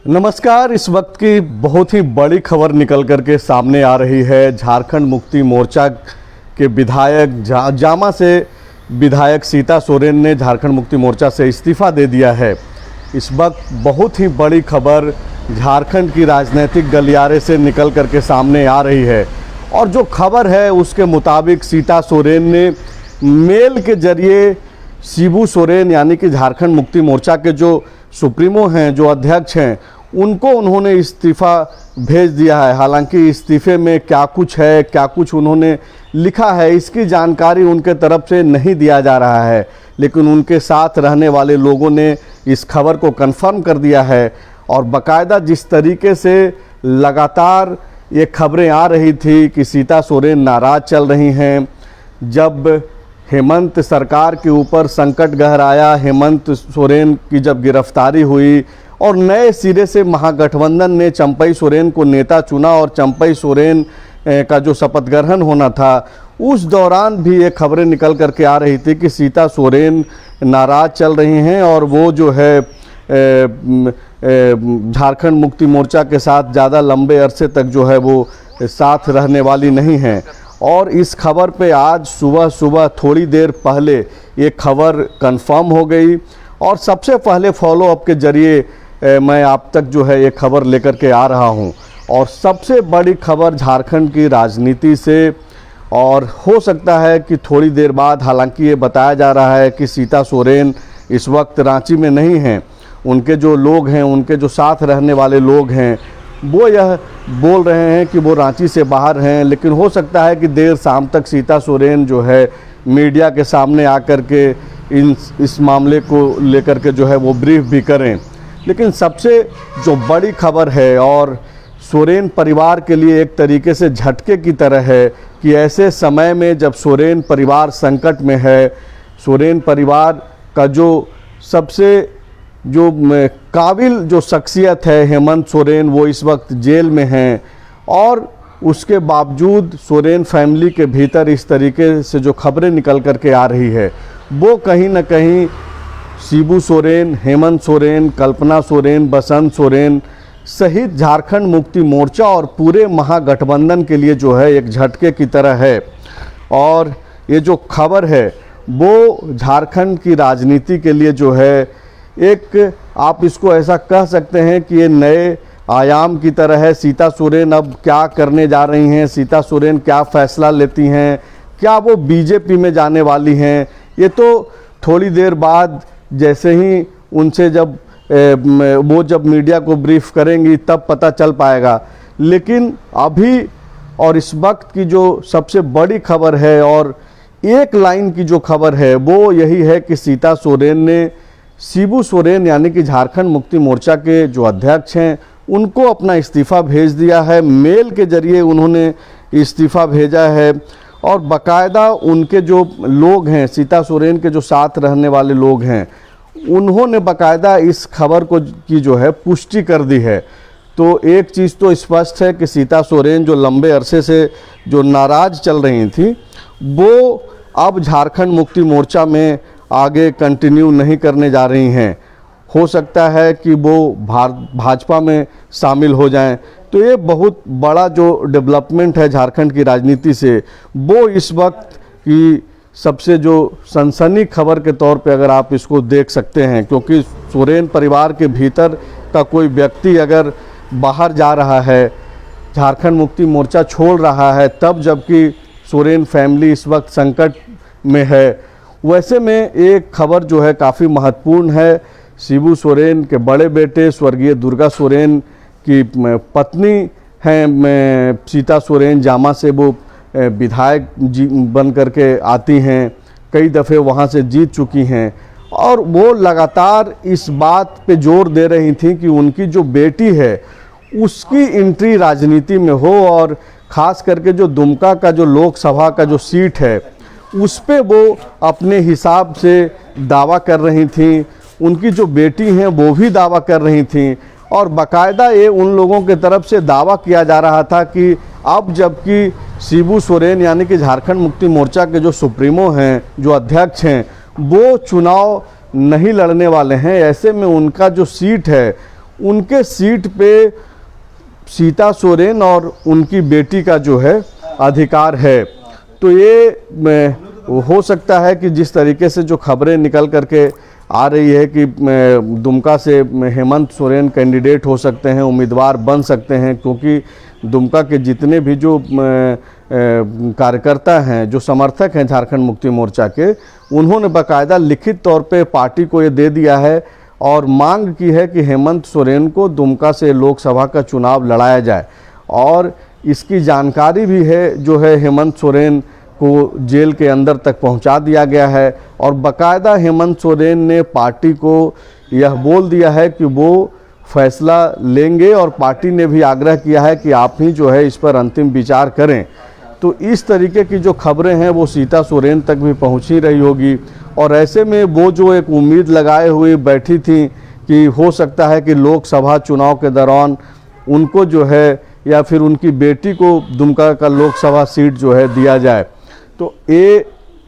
नमस्कार। इस वक्त की बहुत ही बड़ी खबर निकल करके सामने आ रही है। झारखंड मुक्ति मोर्चा के विधायक जामा से विधायक सीता सोरेन ने झारखंड मुक्ति मोर्चा से इस्तीफ़ा दे दिया है। इस वक्त बहुत ही बड़ी खबर झारखंड की राजनीतिक गलियारे से निकल करके सामने आ रही है और जो खबर है उसके मुताबिक सीता सोरेन ने मेल के जरिए शिबू सोरेन यानी कि झारखंड मुक्ति मोर्चा के जो सुप्रीमो हैं, जो अध्यक्ष हैं, उनको उन्होंने इस्तीफ़ा भेज दिया है। हालांकि इस्तीफ़े में क्या कुछ है, क्या कुछ उन्होंने लिखा है, इसकी जानकारी उनके तरफ से नहीं दिया जा रहा है, लेकिन उनके साथ रहने वाले लोगों ने इस खबर को कंफर्म कर दिया है। और बाकायदा जिस तरीके से लगातार ये खबरें आ रही थी कि सीता सोरेन नाराज़ चल रही हैं, जब हेमंत सरकार के ऊपर संकट गहराया, हेमंत सोरेन की जब गिरफ्तारी हुई और नए सिरे से महागठबंधन ने चंपई सोरेन को नेता चुना और चंपई सोरेन का जो शपथ ग्रहण होना था, उस दौरान भी ये खबरें निकल करके आ रही थी कि सीता सोरेन नाराज़ चल रही हैं और वो जो है झारखंड मुक्ति मोर्चा के साथ ज़्यादा लंबे अरसे तक जो है वो साथ रहने वाली नहीं हैं। और इस खबर पे आज सुबह थोड़ी देर पहले ये खबर कंफर्म हो गई और सबसे पहले फॉलो अप के जरिए मैं आप तक जो है ये खबर लेकर के आ रहा हूँ। और सबसे बड़ी खबर झारखंड की राजनीति से, और हो सकता है कि थोड़ी देर बाद, हालांकि ये बताया जा रहा है कि सीता सोरेन इस वक्त रांची में नहीं हैं, उनके जो लोग हैं, उनके जो साथ रहने वाले लोग हैं, वो यह बोल रहे हैं कि वो रांची से बाहर हैं। लेकिन हो सकता है कि देर शाम तक सीता सोरेन जो है मीडिया के सामने आकर के इस मामले को लेकर के जो है वो ब्रीफ भी करें। लेकिन सबसे जो बड़ी खबर है और सोरेन परिवार के लिए एक तरीके से झटके की तरह है कि ऐसे समय में जब सोरेन परिवार संकट में है, सोरेन परिवार का जो सबसे जो काबिल जो शख्सियत है हेमंत सोरेन, वो इस वक्त जेल में हैं और उसके बावजूद सोरेन फैमिली के भीतर इस तरीके से जो खबरें निकल कर के आ रही है, वो कहीं ना कहीं शिबू सोरेन, हेमंत सोरेन, कल्पना सोरेन, बसंत सोरेन सहित झारखंड मुक्ति मोर्चा और पूरे महागठबंधन के लिए जो है एक झटके की तरह है। और ये जो खबर है वो झारखंड की राजनीति के लिए जो है एक, आप इसको ऐसा कह सकते हैं कि ये नए आयाम की तरह है। सीता सोरेन अब क्या करने जा रही हैं, सीता सोरेन क्या फ़ैसला लेती हैं, क्या वो बीजेपी में जाने वाली हैं, ये तो थोड़ी देर बाद जैसे ही उनसे जब वो जब मीडिया को ब्रीफ करेंगी तब पता चल पाएगा। लेकिन अभी और इस वक्त की जो सबसे बड़ी खबर है और एक लाइन की जो खबर है वो यही है कि सीता सोरेन ने शिबू सोरेन यानी कि झारखंड मुक्ति मोर्चा के जो अध्यक्ष हैं उनको अपना इस्तीफ़ा भेज दिया है। मेल के जरिए उन्होंने इस्तीफ़ा भेजा है और बाकायदा उनके जो लोग हैं, सीता सोरेन के जो साथ रहने वाले लोग हैं, उन्होंने बाकायदा इस खबर को की जो है पुष्टि कर दी है। तो एक चीज़ तो स्पष्ट है कि सीता सोरेन जो लंबे अरसे से जो नाराज़ चल रही थी, वो अब झारखंड मुक्ति मोर्चा में आगे कंटिन्यू नहीं करने जा रही हैं। हो सकता है कि वो भाजपा में शामिल हो जाएं। तो ये बहुत बड़ा जो डेवलपमेंट है झारखंड की राजनीति से, वो इस वक्त की सबसे जो सनसनी खबर के तौर पे अगर आप इसको देख सकते हैं, क्योंकि सोरेन परिवार के भीतर का कोई व्यक्ति अगर बाहर जा रहा है, झारखंड मुक्ति मोर्चा छोड़ रहा है, तब जबकि सोरेन फैमिली इस वक्त संकट में है, वैसे में एक खबर जो है काफ़ी महत्वपूर्ण है। शिबू सोरेन के बड़े बेटे स्वर्गीय दुर्गा सोरेन की पत्नी हैं सीता सोरेन, जामा से वो विधायक बन करके आती हैं, कई दफ़े वहाँ से जीत चुकी हैं और वो लगातार इस बात पे जोर दे रही थी कि उनकी जो बेटी है उसकी एंट्री राजनीति में हो और ख़ास करके जो दुमका का जो लोकसभा का जो सीट है उस पे वो अपने हिसाब से दावा कर रही थी। उनकी जो बेटी हैं वो भी दावा कर रही थी और बाकायदा ये उन लोगों के तरफ से दावा किया जा रहा था कि अब जबकि शिबू सोरेन यानी कि झारखंड मुक्ति मोर्चा के जो सुप्रीमो हैं, जो अध्यक्ष हैं, वो चुनाव नहीं लड़ने वाले हैं। ऐसे में उनका जो सीट है, उनके सीट पे सीता सोरेन और उनकी बेटी का जो है अधिकार है। तो ये हो सकता है कि जिस तरीके से जो खबरें निकल करके आ रही है कि दुमका से हेमंत सोरेन कैंडिडेट हो सकते हैं, उम्मीदवार बन सकते हैं, क्योंकि दुमका के जितने भी जो कार्यकर्ता हैं, जो समर्थक हैं झारखंड मुक्ति मोर्चा के, उन्होंने बाकायदा लिखित तौर पे पार्टी को ये दे दिया है और मांग की है कि हेमंत सोरेन को दुमका से लोकसभा का चुनाव लड़ाया जाए। और इसकी जानकारी भी है जो है हेमंत सोरेन को जेल के अंदर तक पहुंचा दिया गया है और बाकायदा हेमंत सोरेन ने पार्टी को यह बोल दिया है कि वो फैसला लेंगे और पार्टी ने भी आग्रह किया है कि आप ही जो है इस पर अंतिम विचार करें। तो इस तरीके की जो खबरें हैं वो सीता सोरेन तक भी पहुंच ही रही होगी और ऐसे में वो जो एक उम्मीद लगाए हुए बैठी थी कि हो सकता है कि लोकसभा चुनाव के दौरान उनको जो है या फिर उनकी बेटी को दुमका का लोकसभा सीट जो है दिया जाए। तो ये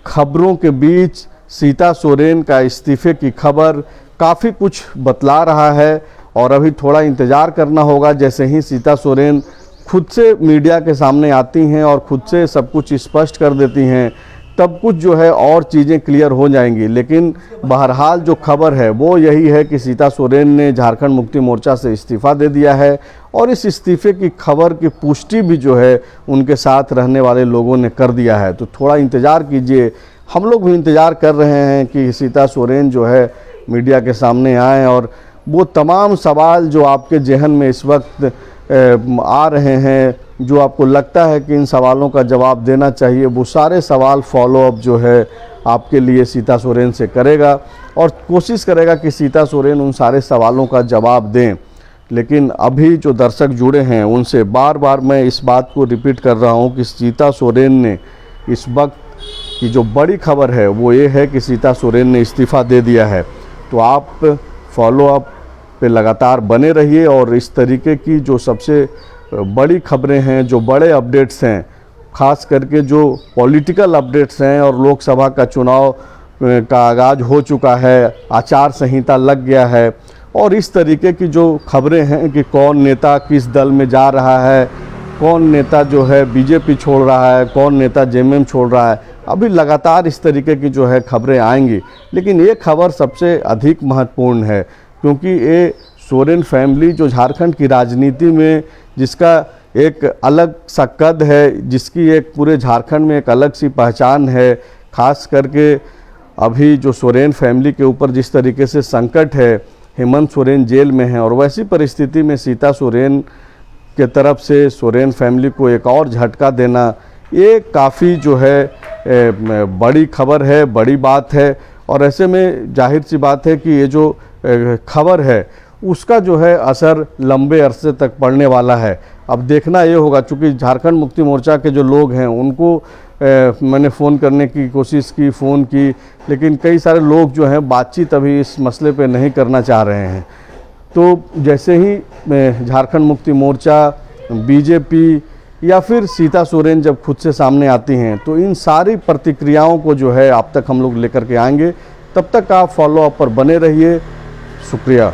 खबरों के बीच सीता सोरेन का इस्तीफे की खबर काफ़ी कुछ बतला रहा है और अभी थोड़ा इंतज़ार करना होगा। जैसे ही सीता सोरेन खुद से मीडिया के सामने आती हैं और खुद से सब कुछ स्पष्ट कर देती हैं, तब कुछ जो है और चीज़ें क्लियर हो जाएंगी। लेकिन बहरहाल जो खबर है वो यही है कि सीता सोरेन ने झारखंड मुक्ति मोर्चा से इस्तीफ़ा दे दिया है और इस इस्तीफे की खबर की पुष्टि भी जो है उनके साथ रहने वाले लोगों ने कर दिया है। तो थोड़ा इंतज़ार कीजिए, हम लोग भी इंतज़ार कर रहे हैं कि सीता सोरेन जो है मीडिया के सामने आएँ और वो तमाम सवाल जो आपके जहन में इस वक्त आ रहे हैं, जो आपको लगता है कि इन सवालों का जवाब देना चाहिए, वो सारे सवाल फॉलोअप जो है आपके लिए सीता सोरेन से करेगा और कोशिश करेगा कि सीता सोरेन उन सारे सवालों का जवाब दें। लेकिन अभी जो दर्शक जुड़े हैं उनसे बार बार मैं इस बात को रिपीट कर रहा हूं कि सीता सोरेन ने इस वक्त की जो बड़ी खबर है वो ये है कि सीता सोरेन ने इस्तीफ़ा दे दिया है। तो आप फॉलोअप पे लगातार बने रहिए और इस तरीके की जो सबसे बड़ी खबरें हैं, जो बड़े अपडेट्स हैं, ख़ास करके जो पॉलिटिकल अपडेट्स हैं और लोकसभा का चुनाव का आगाज़ हो चुका है, आचार संहिता लग गया है और इस तरीके की जो खबरें हैं कि कौन नेता किस दल में जा रहा है, कौन नेता जो है बीजेपी छोड़ रहा है, कौन नेता जेएमएम छोड़ रहा है, अभी लगातार इस तरीके की जो है खबरें आएंगी। लेकिन ये खबर सबसे अधिक महत्वपूर्ण है क्योंकि ये सोरेन फैमिली जो झारखंड की राजनीति में जिसका एक अलग सा कद है, जिसकी एक पूरे झारखंड में एक अलग सी पहचान है, ख़ास करके अभी जो सोरेन फैमिली के ऊपर जिस तरीके से संकट है, हेमंत सोरेन जेल में है और वैसी परिस्थिति में सीता सोरेन के तरफ से सोरेन फैमिली को एक और झटका देना, ये काफ़ी जो है बड़ी खबर है, बड़ी बात है। और ऐसे में जाहिर सी बात है कि ये जो खबर है उसका जो है असर लंबे अरसे तक पड़ने वाला है। अब देखना ये होगा, चूँकि झारखंड मुक्ति मोर्चा के जो लोग हैं उनको मैंने फ़ोन करने की कोशिश की, फ़ोन की, लेकिन कई सारे लोग जो हैं बातचीत अभी इस मसले पे नहीं करना चाह रहे हैं। तो जैसे ही झारखंड मुक्ति मोर्चा, बीजेपी या फिर सीता सोरेन जब खुद से सामने आती हैं तो इन सारी प्रतिक्रियाओं को जो है आप तक हम लोग लेकर के आएंगे। तब तक आप फॉलोअप पर बने रहिए। शुक्रिया।